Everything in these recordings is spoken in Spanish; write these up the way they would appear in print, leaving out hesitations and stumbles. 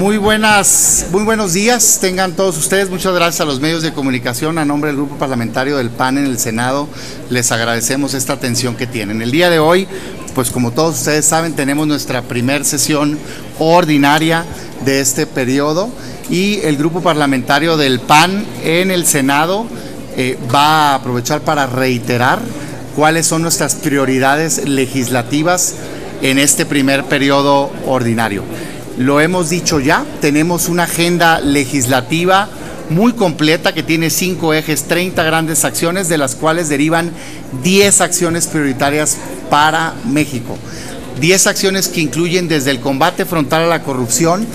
Muy buenos días, tengan todos ustedes. Muchas gracias a los medios de comunicación. A nombre del Grupo Parlamentario del PAN en el Senado, les agradecemos esta atención que tienen. El día de hoy, pues como todos ustedes saben, tenemos nuestra primera sesión ordinaria de este periodo y el Grupo Parlamentario del PAN en el Senado va a aprovechar para reiterar cuáles son nuestras prioridades legislativas en este primer periodo ordinario. Lo hemos dicho ya, tenemos una agenda legislativa muy completa que tiene 5 ejes, 30 grandes acciones, de las cuales derivan 10 acciones prioritarias para México. 10 acciones que incluyen desde el combate frontal a la corrupción,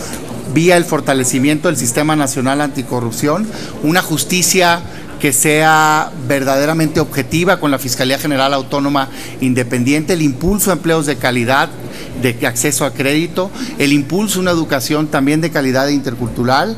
vía el fortalecimiento del Sistema Nacional Anticorrupción, una justicia que sea verdaderamente objetiva con la Fiscalía General Autónoma Independiente, el impulso a empleos de calidad, de acceso a crédito, el impulso a una educación también de calidad e intercultural,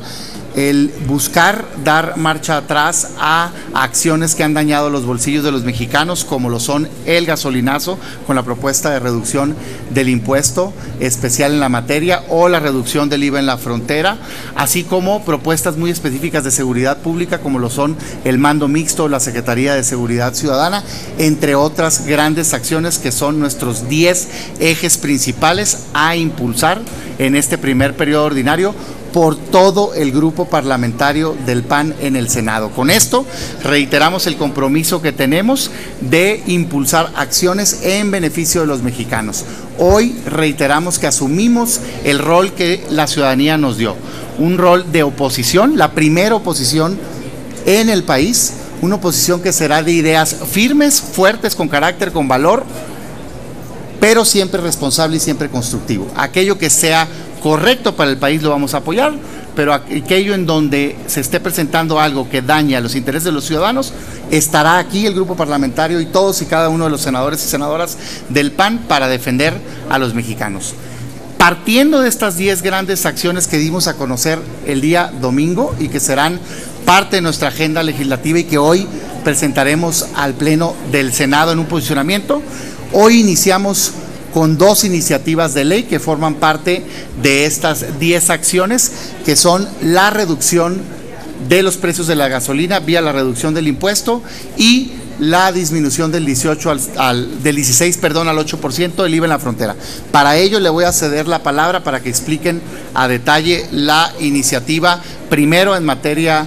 el buscar dar marcha atrás a acciones que han dañado los bolsillos de los mexicanos, como lo son el gasolinazo, con la propuesta de reducción del impuesto especial en la materia o la reducción del IVA en la frontera, así como propuestas muy específicas de seguridad pública, como lo son el mando mixto, la Secretaría de Seguridad Ciudadana, entre otras grandes acciones que son nuestros 10 ejes principales a impulsar en este primer periodo ordinario por todo el grupo parlamentario del PAN en el Senado. Con esto reiteramos el compromiso que tenemos de impulsar acciones en beneficio de los mexicanos. Hoy reiteramos que asumimos el rol que la ciudadanía nos dio, un rol de oposición, la primera oposición en el país, una oposición que será de ideas firmes, fuertes, con carácter, con valor, pero siempre responsable y siempre constructivo. Aquello que sea correcto para el país lo vamos a apoyar, pero aquello en donde se esté presentando algo que daña los intereses de los ciudadanos, estará aquí el grupo parlamentario y todos y cada uno de los senadores y senadoras del PAN para defender a los mexicanos. Partiendo de estas 10 grandes acciones que dimos a conocer el día domingo y que serán parte de nuestra agenda legislativa y que hoy presentaremos al Pleno del Senado en un posicionamiento, hoy iniciamos con 2 iniciativas de ley que forman parte de estas 10 acciones, que son la reducción de los precios de la gasolina vía la reducción del impuesto y la disminución del 16 al 8% del IVA en la frontera. Para ello le voy a ceder la palabra para que expliquen a detalle la iniciativa, primero en materia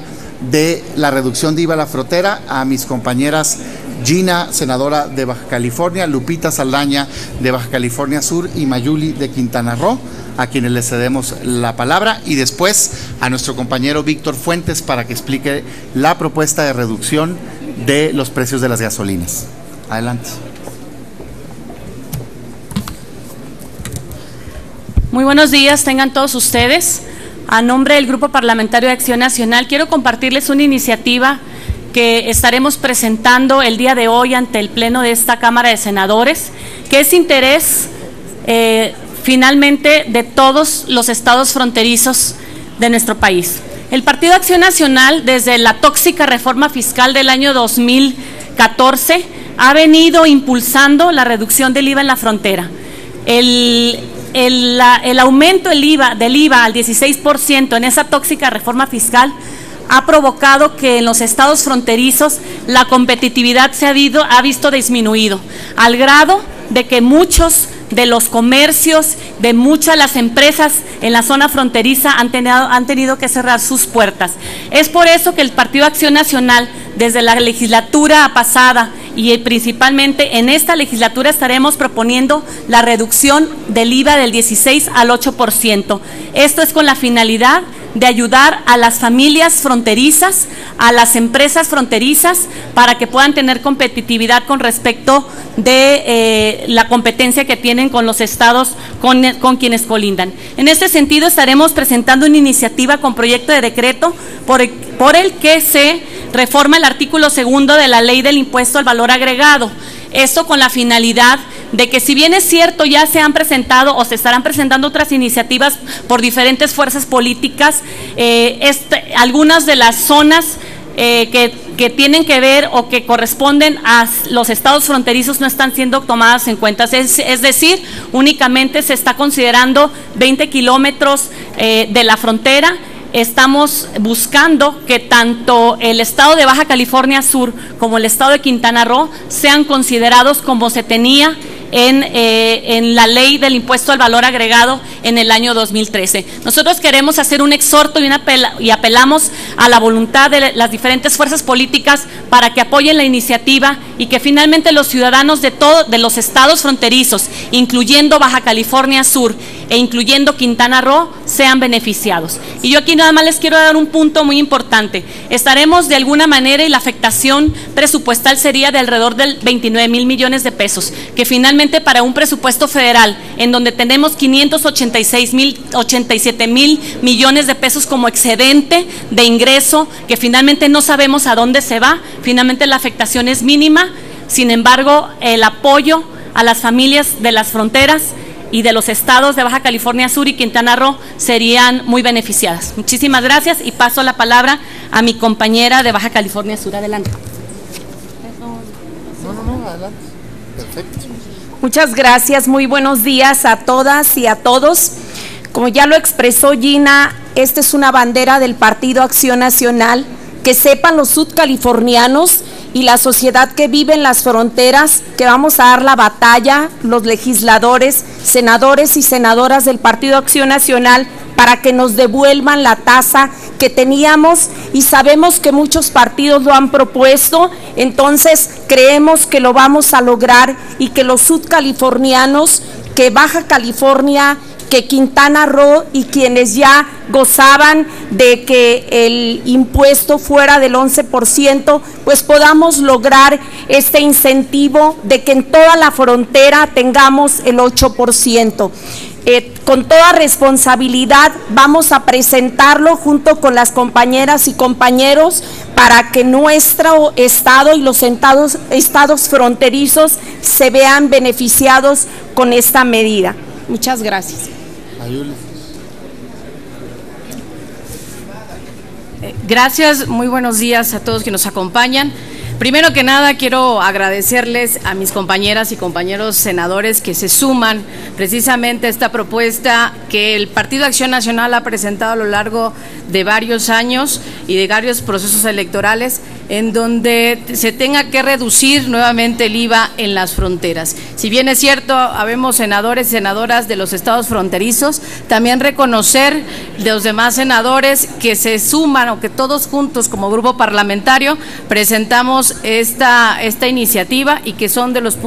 de la reducción de IVA a la frontera, a mis compañeras Gina, senadora de Baja California, Lupita Saldaña de Baja California Sur y Mayuli de Quintana Roo, a quienes les cedemos la palabra, y después a nuestro compañero Víctor Fuentes para que explique la propuesta de reducción de los precios de las gasolinas. Adelante. Muy buenos días, tengan todos ustedes. A nombre del Grupo Parlamentario de Acción Nacional, quiero compartirles una iniciativa que estaremos presentando el día de hoy ante el Pleno de esta Cámara de Senadores, que es interés finalmente de todos los estados fronterizos de nuestro país. El Partido Acción Nacional, desde la tóxica reforma fiscal del año 2014, ha venido impulsando la reducción del IVA en la frontera. El aumento del IVA al 16% en esa tóxica reforma fiscal ha provocado que en los estados fronterizos la competitividad se ha visto disminuido, al grado de que muchos de los comercios, de muchas de las empresas en la zona fronteriza han tenido que cerrar sus puertas. Es por eso que el Partido Acción Nacional, desde la legislatura pasada y principalmente en esta legislatura, estaremos proponiendo la reducción del IVA del 16 al 8%. Esto es con la finalidad de ayudar a las familias fronterizas, a las empresas fronterizas, para que puedan tener competitividad con respecto de la competencia que tienen con los estados con quienes colindan. En este sentido, estaremos presentando una iniciativa con proyecto de decreto por el que se reforma el artículo 2 de la Ley del Impuesto al Valor Agregado. Esto con la finalidad de que, si bien es cierto, ya se han presentado o se estarán presentando otras iniciativas por diferentes fuerzas políticas, algunas de las zonas que que tienen que ver o que corresponden a los estados fronterizos no están siendo tomadas en cuenta. Es decir, únicamente se está considerando 20 kilómetros de la frontera. Estamos buscando que tanto el estado de Baja California Sur como el estado de Quintana Roo sean considerados como se tenía en la ley del impuesto al valor agregado en el año 2013. Nosotros queremos hacer un exhorto y apelamos a la voluntad de las diferentes fuerzas políticas para que apoyen la iniciativa y que finalmente los ciudadanos de los estados fronterizos, incluyendo Baja California Sur e incluyendo Quintana Roo, sean beneficiados. Y yo aquí nada más les quiero dar un punto muy importante. Estaremos de alguna manera, y la afectación presupuestal sería de alrededor del 29,000 millones de pesos, que finalmente para un presupuesto federal en donde tenemos 587,000 millones de pesos como excedente de ingreso, que finalmente no sabemos a dónde se va, finalmente la afectación es mínima. Sin embargo, el apoyo a las familias de las fronteras y de los estados de Baja California Sur y Quintana Roo serían muy beneficiadas. Muchísimas gracias y paso la palabra a mi compañera de Baja California Sur. Adelante. No, adelante. Perfecto. Muchas gracias, muy buenos días a todas y a todos. Como ya lo expresó Gina, esta es una bandera del Partido Acción Nacional. Que sepan los sudcalifornianos y la sociedad que vive en las fronteras que vamos a dar la batalla, los legisladores, senadores y senadoras del Partido Acción Nacional, para que nos devuelvan la tasa que teníamos, y sabemos que muchos partidos lo han propuesto. Entonces creemos que lo vamos a lograr y que los sudcalifornianos, que Baja California, que Quintana Roo y quienes ya gozaban de que el impuesto fuera del 11%, pues podamos lograr este incentivo de que en toda la frontera tengamos el 8%. Con toda responsabilidad vamos a presentarlo junto con las compañeras y compañeros para que nuestro estado y los estados fronterizos se vean beneficiados con esta medida. Muchas gracias. Gracias, muy buenos días a todos que nos acompañan. Primero que nada, quiero agradecerles a mis compañeras y compañeros senadores que se suman precisamente a esta propuesta que el Partido Acción Nacional ha presentado a lo largo de varios años y de varios procesos electorales, en donde se tenga que reducir nuevamente el IVA en las fronteras. Si bien es cierto, habemos senadores y senadoras de los estados fronterizos, también reconocer de los demás senadores que se suman o que todos juntos como grupo parlamentario presentamos esta iniciativa y que son de los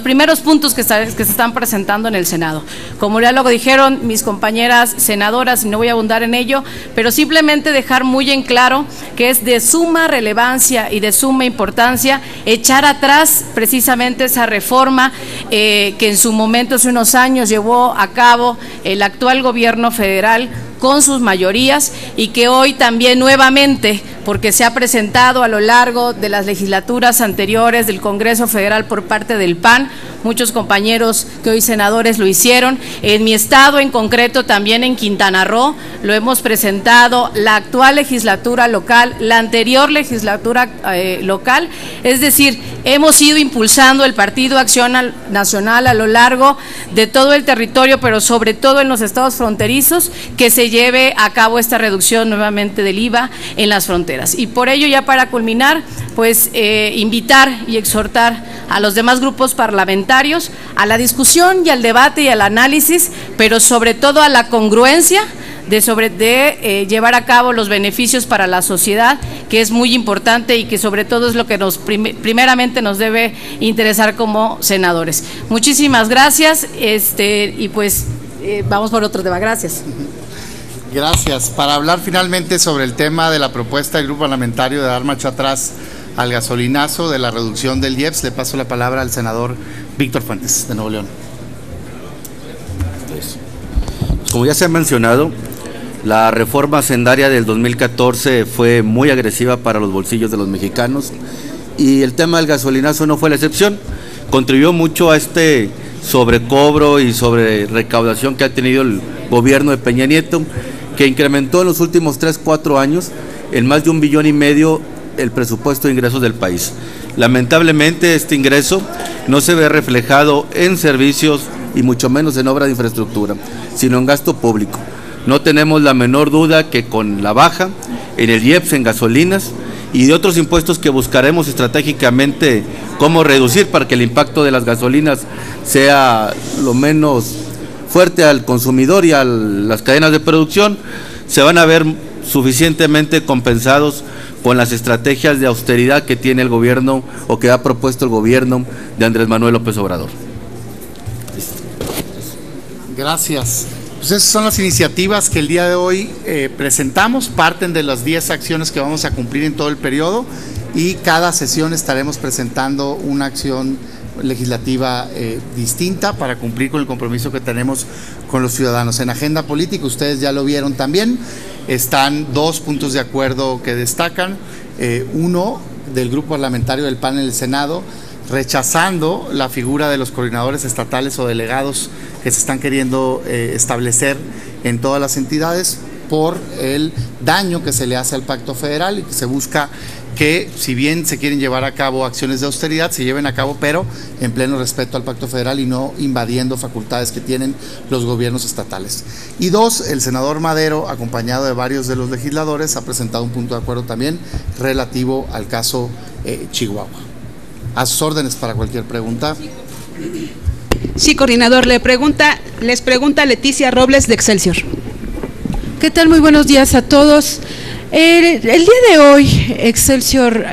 primeros puntos que se están presentando en el Senado. Como ya lo dijeron mis compañeras senadoras, y no voy a abundar en ello, pero simplemente dejar muy en claro que es de suma relevancia y de suma importancia echar atrás precisamente esa reforma que en su momento, hace unos años, llevó a cabo el actual gobierno federal con sus mayorías, y que hoy también nuevamente, porque se ha presentado a lo largo de las legislaturas anteriores del Congreso Federal por parte del PAN, muchos compañeros que hoy senadores lo hicieron, en mi estado en concreto, también en Quintana Roo, lo hemos presentado la actual legislatura local, la anterior legislatura local, es decir, hemos ido impulsando el Partido Acción Nacional a lo largo de todo el territorio, pero sobre todo en los estados fronterizos, que se lleve a cabo esta reducción nuevamente del IVA en las fronteras. Y por ello, ya para culminar, pues invitar y exhortar a los demás grupos parlamentarios a la discusión y al debate y al análisis, pero sobre todo a la congruencia de llevar a cabo los beneficios para la sociedad, que es muy importante y que sobre todo es lo que primeramente nos debe interesar como senadores. Muchísimas gracias, y pues vamos por otro tema. Gracias. Gracias. Para hablar finalmente sobre el tema de la propuesta del grupo parlamentario de dar marcha atrás al gasolinazo, de la reducción del IEPS, le paso la palabra al senador Víctor Fuentes, de Nuevo León. Pues, como ya se ha mencionado, la reforma hacendaria del 2014 fue muy agresiva para los bolsillos de los mexicanos, y el tema del gasolinazo no fue la excepción. Contribuyó mucho a este sobrecobro y sobre recaudación que ha tenido el gobierno de Peña Nieto, que incrementó en los últimos 3-4 años en más de 1,5 billones el presupuesto de ingresos del país. Lamentablemente este ingreso no se ve reflejado en servicios y mucho menos en obra de infraestructura, sino en gasto público. No tenemos la menor duda que con la baja en el IEPS, en gasolinas y de otros impuestos que buscaremos estratégicamente cómo reducir para que el impacto de las gasolinas sea lo menos fuerte al consumidor y a las cadenas de producción, se van a ver suficientemente compensados con las estrategias de austeridad que tiene el gobierno o que ha propuesto el gobierno de Andrés Manuel López Obrador. Gracias. Pues esas son las iniciativas que el día de hoy presentamos, parten de las 10 acciones que vamos a cumplir en todo el periodo y cada sesión estaremos presentando una acción legislativa distinta para cumplir con el compromiso que tenemos con los ciudadanos. En agenda política, ustedes ya lo vieron también, están 2 puntos de acuerdo que destacan, uno del grupo parlamentario del PAN en el Senado, rechazando la figura de los coordinadores estatales o delegados que se están queriendo establecer en todas las entidades por el daño que se le hace al pacto federal y que se busca que, si bien se quieren llevar a cabo acciones de austeridad, se lleven a cabo, pero en pleno respeto al pacto federal y no invadiendo facultades que tienen los gobiernos estatales. Y 2, el senador Madero, acompañado de varios de los legisladores, ha presentado un punto de acuerdo también relativo al caso Chihuahua. A sus órdenes para cualquier pregunta. Sí, coordinador, les pregunta Leticia Robles de Excelsior. ¿Qué tal? Muy buenos días a todos. El día de hoy, Excelsior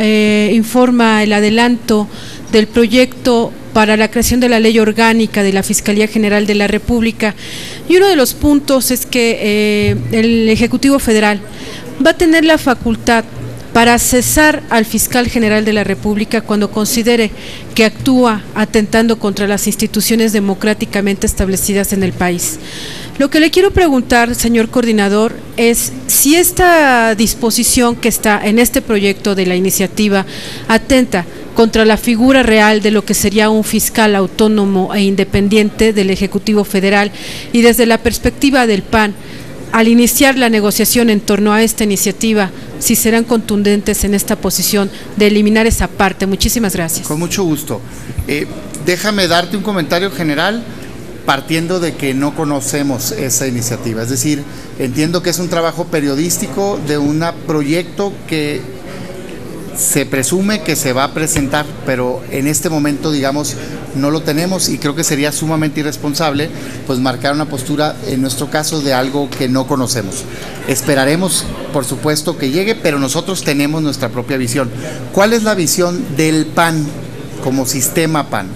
informa el adelanto del proyecto para la creación de la ley orgánica de la Fiscalía General de la República, y uno de los puntos es que el Ejecutivo Federal va a tener la facultad para cesar al fiscal general de la República cuando considere que actúa atentando contra las instituciones democráticamente establecidas en el país. Lo que le quiero preguntar, señor coordinador, es si esta disposición que está en este proyecto de la iniciativa atenta contra la figura real de lo que sería un fiscal autónomo e independiente del Ejecutivo Federal, y desde la perspectiva del PAN, al iniciar la negociación en torno a esta iniciativa, si serán contundentes en esta posición de eliminar esa parte. Muchísimas gracias. Con mucho gusto. Déjame darte un comentario general partiendo de que no conocemos esa iniciativa. Es decir, entiendo que es un trabajo periodístico de un proyecto que se presume que se va a presentar, pero en este momento, digamos, no lo tenemos y creo que sería sumamente irresponsable pues marcar una postura, en nuestro caso, de algo que no conocemos. Esperaremos, por supuesto, que llegue, pero nosotros tenemos nuestra propia visión. ¿Cuál es la visión del PAN como sistema PAN?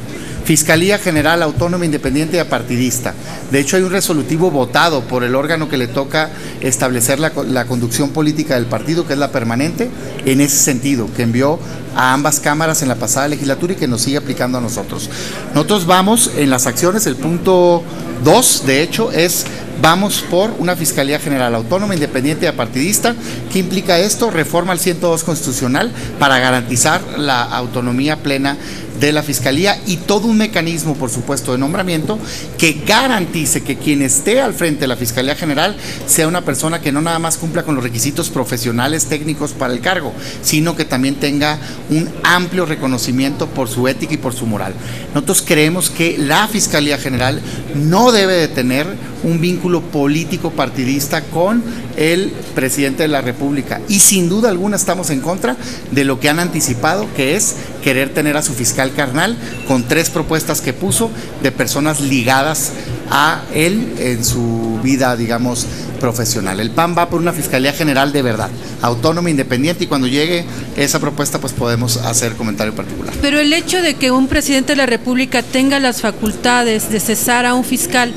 Fiscalía General Autónoma, Independiente y Apartidista. De hecho, hay un resolutivo votado por el órgano que le toca establecer la conducción política del partido, que es la permanente, en ese sentido, que envió a ambas cámaras en la pasada legislatura y que nos sigue aplicando a nosotros. Nosotros vamos en las acciones, el punto 2, de hecho, es vamos por una Fiscalía General Autónoma, Independiente y Apartidista. ¿Qué implica esto? Reforma al 102 constitucional para garantizar la autonomía plena de la Fiscalía y todo un mecanismo, por supuesto, de nombramiento que garantice que quien esté al frente de la Fiscalía General sea una persona que no nada más cumpla con los requisitos profesionales técnicos para el cargo, sino que también tenga un amplio reconocimiento por su ética y por su moral. Nosotros creemos que la Fiscalía General no debe de tener un vínculo político partidista con el presidente de la República y sin duda alguna estamos en contra de lo que han anticipado, que es querer tener a su fiscal carnal con 3 propuestas que puso de personas ligadas a él en su vida, digamos, profesional. El PAN va por una Fiscalía General de verdad, autónoma, independiente, y cuando llegue esa propuesta pues podemos hacer comentario particular. Pero el hecho de que un presidente de la República tenga las facultades de cesar a un fiscal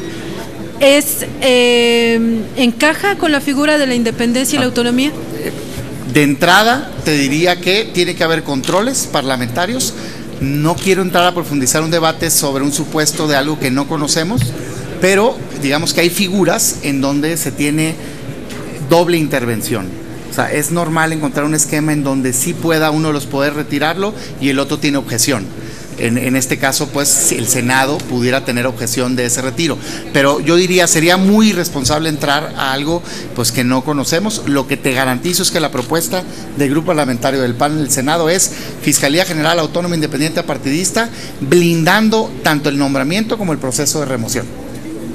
¿encaja con la figura de la independencia y la autonomía? De entrada te diría que tiene que haber controles parlamentarios. No quiero entrar a profundizar un debate sobre un supuesto de algo que no conocemos, pero digamos que hay figuras en donde se tiene doble intervención. O sea, es normal encontrar un esquema en donde sí pueda uno de los poderes retirarlo y el otro tiene objeción. en este caso, pues el Senado pudiera tener objeción de ese retiro. Pero yo diría, sería muy irresponsable entrar a algo pues que no conocemos. Lo que te garantizo es que la propuesta del Grupo Parlamentario del PAN en el Senado es Fiscalía General Autónoma Independiente Partidista, blindando tanto el nombramiento como el proceso de remoción.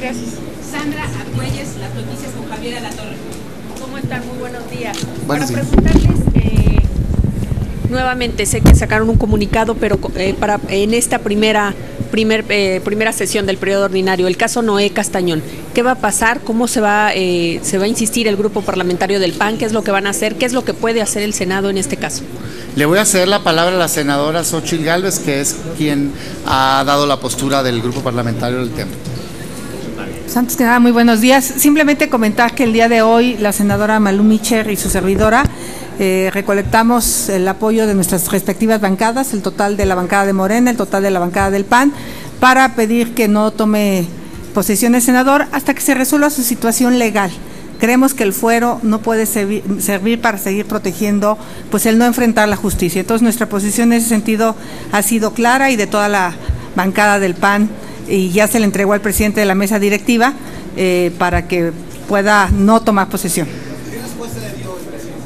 Gracias. Sandra Argüelles, Las Noticias con Javier Alatorre. ¿Cómo están? Muy buenos días. Buenos días. Para preguntarles, nuevamente sé que sacaron un comunicado, pero en esta primera sesión del periodo ordinario, el caso Noé Castañón, ¿qué va a pasar? ¿Cómo se va a insistir el grupo parlamentario del PAN? ¿Qué es lo que van a hacer? ¿Qué es lo que puede hacer el Senado en este caso? Le voy a ceder la palabra a la senadora Xóchitl Gálvez, que es quien ha dado la postura del grupo parlamentario del tema. Antes que nada, muy buenos días. Simplemente comentar que el día de hoy la senadora Malú Micher y su servidora recolectamos el apoyo de nuestras respectivas bancadas, el total de la bancada de Morena, el total de la bancada del PAN, para pedir que no tome posesión el senador hasta que se resuelva su situación legal. Creemos que el fuero no puede servir para seguir protegiendo pues el no enfrentar la justicia. Entonces nuestra posición en ese sentido ha sido clara y de toda la bancada del PAN, y ya se le entregó al presidente de la mesa directiva para que pueda no tomar posesión. ¿Qué respuesta le dio el presidente?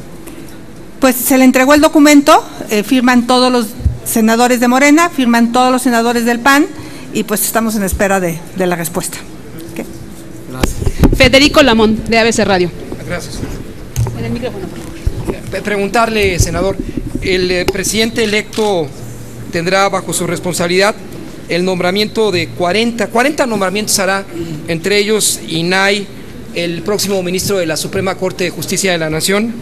Pues se le entregó el documento, firman todos los senadores de Morena, firman todos los senadores del PAN y pues estamos en espera de la respuesta. ¿Okay? Gracias. Federico Lamón, de ABC Radio. Gracias. En el micrófono, por favor. Preguntarle, senador, el presidente electo tendrá bajo su responsabilidad el nombramiento de 40 nombramientos hará, entre ellos INAI, el próximo ministro de la Suprema Corte de Justicia de la Nación,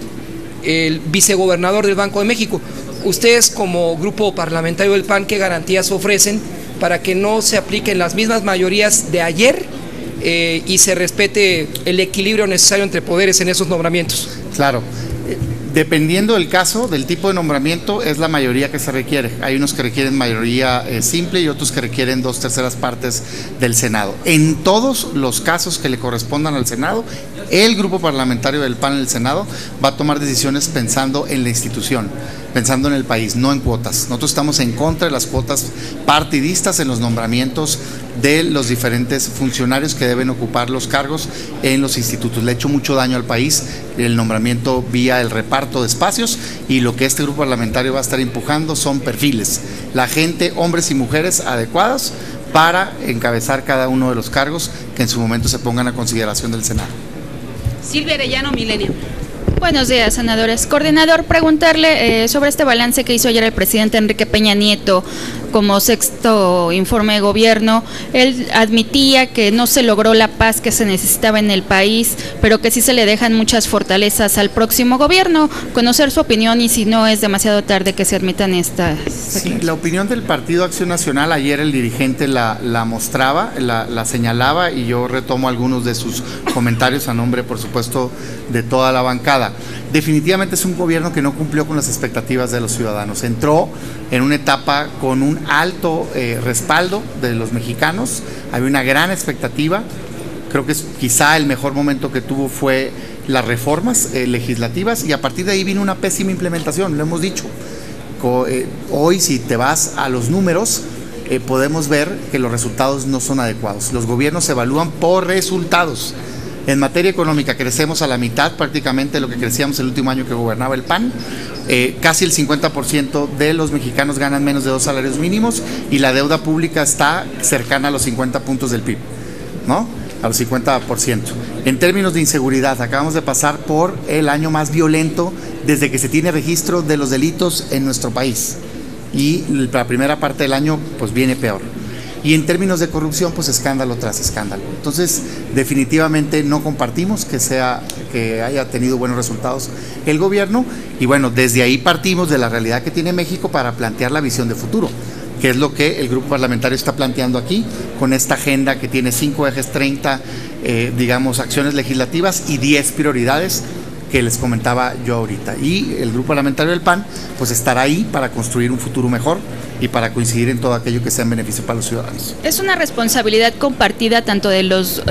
el vicegobernador del Banco de México. Ustedes como grupo parlamentario del PAN, ¿qué garantías ofrecen para que no se apliquen las mismas mayorías de ayer y se respete el equilibrio necesario entre poderes en esos nombramientos? Claro. Dependiendo del caso, del tipo de nombramiento, es la mayoría que se requiere. Hay unos que requieren mayoría simple y otros que requieren 2/3 partes del Senado. En todos los casos que le correspondan al Senado, el grupo parlamentario del PAN en el Senado va a tomar decisiones pensando en la institución, pensando en el país, no en cuotas. Nosotros estamos en contra de las cuotas partidistas en los nombramientos de los diferentes funcionarios que deben ocupar los cargos en los institutos. Le ha hecho mucho daño al país el nombramiento vía el reparto de espacios, y lo que este grupo parlamentario va a estar empujando son perfiles, la gente, hombres y mujeres adecuados para encabezar cada uno de los cargos que en su momento se pongan a consideración del Senado. Silvia Arellano, Milenio. Buenos días, senadores. Coordinador, preguntarle sobre este balance que hizo ayer el presidente Enrique Peña Nieto como sexto informe de gobierno. Él admitía que no se logró la paz que se necesitaba en el país, pero que sí se le dejan muchas fortalezas al próximo gobierno. Conocer su opinión y si no es demasiado tarde que se admitan estas. Sí, la opinión del Partido Acción Nacional, ayer el dirigente la mostraba, la señalaba, y yo retomo algunos de sus comentarios a nombre, por supuesto, de toda la bancada. Definitivamente es un gobierno que no cumplió con las expectativas de los ciudadanos. Entró en una etapa con un alto respaldo de los mexicanos, había una gran expectativa. Creo que quizá el mejor momento que tuvo fue las reformas legislativas, y a partir de ahí vino una pésima implementación, lo hemos dicho. Hoy, si te vas a los números, podemos ver que los resultados no son adecuados. Los gobiernos se evalúan por resultados. En materia económica crecemos a la mitad prácticamente de lo que crecíamos el último año que gobernaba el PAN. Casi el 50% de los mexicanos ganan menos de 2 salarios mínimos, y la deuda pública está cercana a los 50 puntos del PIB, ¿no? A los 50%. En términos de inseguridad, acabamos de pasar por el año más violento desde que se tiene registro de los delitos en nuestro país, y la primera parte del año pues viene peor. Y en términos de corrupción, pues escándalo tras escándalo. Entonces, definitivamente no compartimos que haya tenido buenos resultados el gobierno, y bueno, desde ahí partimos de la realidad que tiene México para plantear la visión de futuro, que es lo que el grupo parlamentario está planteando aquí, con esta agenda que tiene 5 ejes, 30, digamos, acciones legislativas y 10 prioridades que les comentaba yo ahorita. Y el Grupo Parlamentario del PAN pues estará ahí para construir un futuro mejor y para coincidir en todo aquello que sea en beneficio para los ciudadanos. ¿Es una responsabilidad compartida tanto de los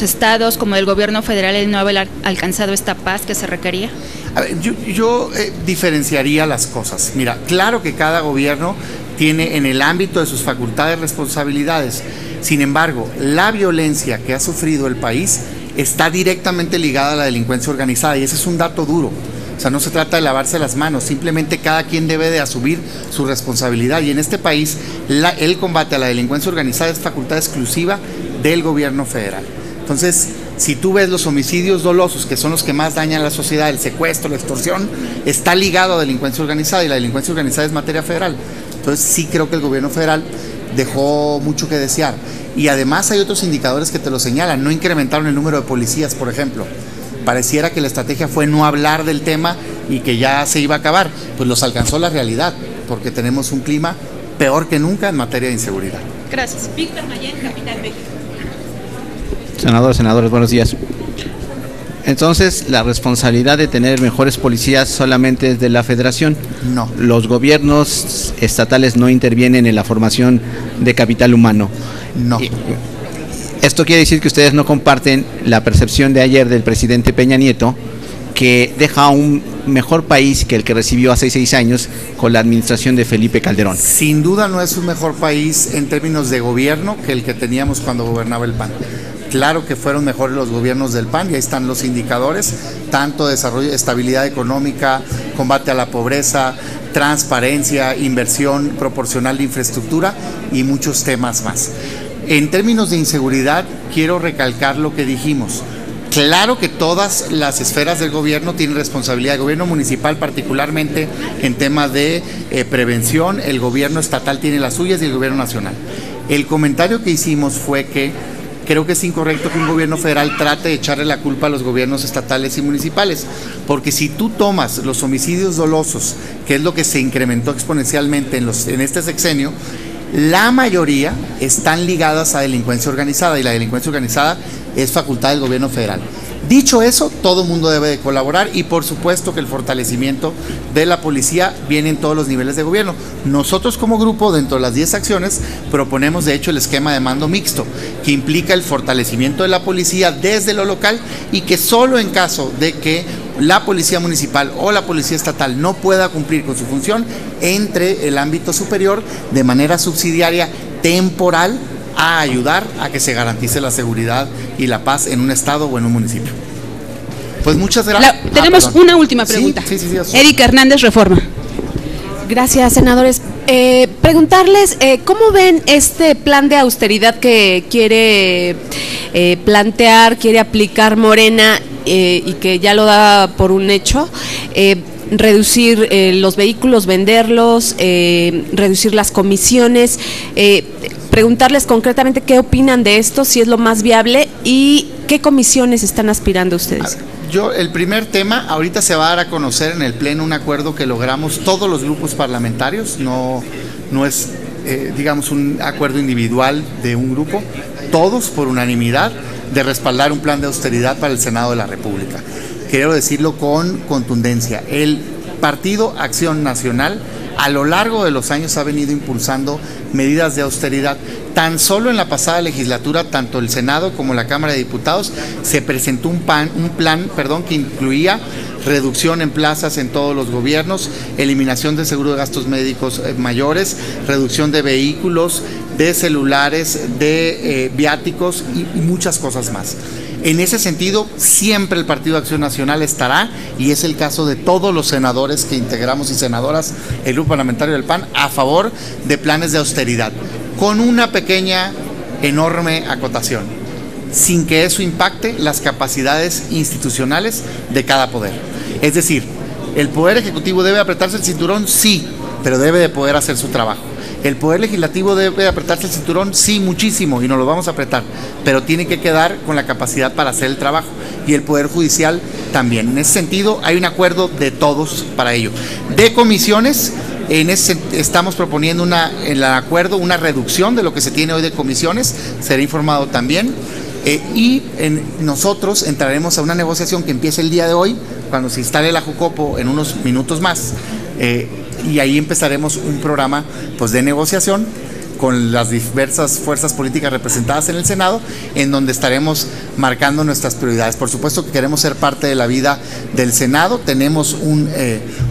estados como del gobierno federal el no haber alcanzado esta paz que se requería? A ver, yo diferenciaría las cosas. Mira, claro que cada gobierno tiene en el ámbito de sus facultades responsabilidades. Sin embargo, la violencia que ha sufrido el país está directamente ligada a la delincuencia organizada y ese es un dato duro. O sea, no se trata de lavarse las manos, simplemente cada quien debe de asumir su responsabilidad. Y en este país, el combate a la delincuencia organizada es facultad exclusiva del gobierno federal. Entonces, si tú ves los homicidios dolosos, que son los que más dañan a la sociedad, el secuestro, la extorsión, está ligado a delincuencia organizada y la delincuencia organizada es materia federal. Entonces, sí creo que el gobierno federal dejó mucho que desear. Y además hay otros indicadores que te lo señalan. No incrementaron el número de policías, por ejemplo. Pareciera que la estrategia fue no hablar del tema y que ya se iba a acabar. Pues los alcanzó la realidad, porque tenemos un clima peor que nunca en materia de inseguridad. Gracias. Víctor Mayén, Capital México. Senadores, buenos días. Entonces, ¿la responsabilidad de tener mejores policías solamente es de la Federación? No. ¿Los gobiernos estatales no intervienen en la formación de capital humano? No. Esto quiere decir que ustedes no comparten la percepción de ayer del presidente Peña Nieto, que deja un mejor país que el que recibió hace 6 años con la administración de Felipe Calderón. Sin duda no es un mejor país en términos de gobierno que el que teníamos cuando gobernaba el PAN. Claro que fueron mejores los gobiernos del PAN y ahí están los indicadores, tanto desarrollo, estabilidad económica, combate a la pobreza, transparencia, inversión proporcional de infraestructura y muchos temas más. En términos de inseguridad, quiero recalcar lo que dijimos. Claro que todas las esferas del gobierno tienen responsabilidad, el gobierno municipal particularmente en temas de prevención, el gobierno estatal tiene las suyas y el gobierno nacional. El comentario que hicimos fue que creo que es incorrecto que un gobierno federal trate de echarle la culpa a los gobiernos estatales y municipales, porque si tú tomas los homicidios dolosos, que es lo que se incrementó exponencialmente en este sexenio, la mayoría están ligadas a delincuencia organizada y la delincuencia organizada es facultad del gobierno federal. Dicho eso, todo el mundo debe de colaborar y por supuesto que el fortalecimiento de la policía viene en todos los niveles de gobierno. Nosotros como grupo, dentro de las 10 acciones, proponemos de hecho el esquema de mando mixto, que implica el fortalecimiento de la policía desde lo local y que solo en caso de que la policía municipal o la policía estatal no pueda cumplir con su función, entre el ámbito superior de manera subsidiaria temporal a ayudar a que se garantice la seguridad y la paz en un estado o en un municipio. Pues muchas gracias. Tenemos una última pregunta. Sí. Erika Hernández, Reforma. Gracias, senadores. Preguntarles, ¿cómo ven este plan de austeridad que quiere quiere aplicar Morena y que ya lo da por un hecho? Reducir los vehículos, venderlos, reducir las comisiones, preguntarles concretamente qué opinan de esto, si es lo más viable y qué comisiones están aspirando ustedes. El primer tema, ahorita se va a dar a conocer en el Pleno un acuerdo que logramos todos los grupos parlamentarios, no es digamos un acuerdo individual de un grupo, todos por unanimidad de respaldar un plan de austeridad para el Senado de la República. Quiero decirlo con contundencia, el Partido Acción Nacional a lo largo de los años ha venido impulsando medidas de austeridad. Tan solo en la pasada legislatura, tanto el Senado como la Cámara de Diputados, se presentó un plan que incluía reducción en plazas en todos los gobiernos, eliminación de seguro de gastos médicos mayores, reducción de vehículos, de celulares, de viáticos y muchas cosas más. En ese sentido, siempre el Partido Acción Nacional estará, y es el caso de todos los senadores que integramos y senadoras, el Grupo Parlamentario del PAN, a favor de planes de austeridad, con una pequeña, enorme acotación, sin que eso impacte las capacidades institucionales de cada poder. Es decir, ¿el Poder Ejecutivo debe apretarse el cinturón? Sí, pero debe de poder hacer su trabajo. ¿El Poder Legislativo debe apretarse el cinturón? Sí, muchísimo, y nos lo vamos a apretar, pero tiene que quedar con la capacidad para hacer el trabajo. Y el Poder Judicial también. En ese sentido, hay un acuerdo de todos para ello. De comisiones, estamos proponiendo en el acuerdo una reducción de lo que se tiene hoy de comisiones, será informado también. Nosotros entraremos a una negociación que empieza el día de hoy, cuando se instale la Jucopo en unos minutos más, y ahí empezaremos un programa pues, de negociación con las diversas fuerzas políticas representadas en el Senado, en donde estaremos marcando nuestras prioridades. Por supuesto que queremos ser parte de la vida del Senado, tenemos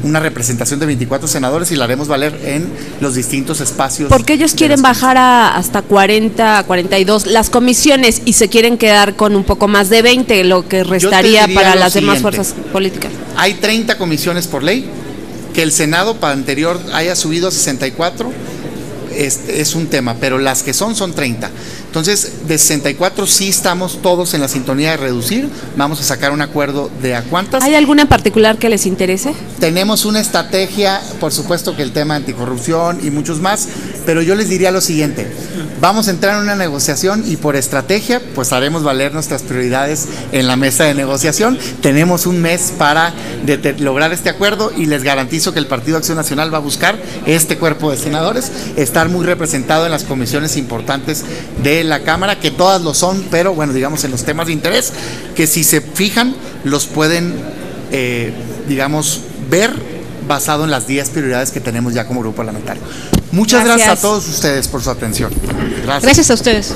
una representación de 24 senadores y la haremos valer en los distintos espacios. Porque ellos quieren bajar hasta 40, 42 las comisiones y se quieren quedar con un poco más de 20, lo que restaría para las demás fuerzas políticas. Hay 30 comisiones por ley, que el Senado para anterior haya subido a 64, es un tema, pero las que son 30. Entonces, de 64 sí estamos todos en la sintonía de reducir. Vamos a sacar un acuerdo de a cuántas. ¿Hay alguna en particular que les interese? Tenemos una estrategia, por supuesto que el tema anticorrupción y muchos más, pero yo les diría lo siguiente: vamos a entrar en una negociación y por estrategia, pues haremos valer nuestras prioridades en la mesa de negociación. Tenemos un mes para lograr este acuerdo y les garantizo que el Partido Acción Nacional va a buscar este cuerpo de senadores, estar muy representado en las comisiones importantes de la Cámara, que todas lo son, pero bueno, digamos en los temas de interés, que si se fijan, los pueden, digamos, ver basado en las 10 prioridades que tenemos ya como grupo parlamentario. Muchas gracias a todos ustedes por su atención. Gracias a ustedes.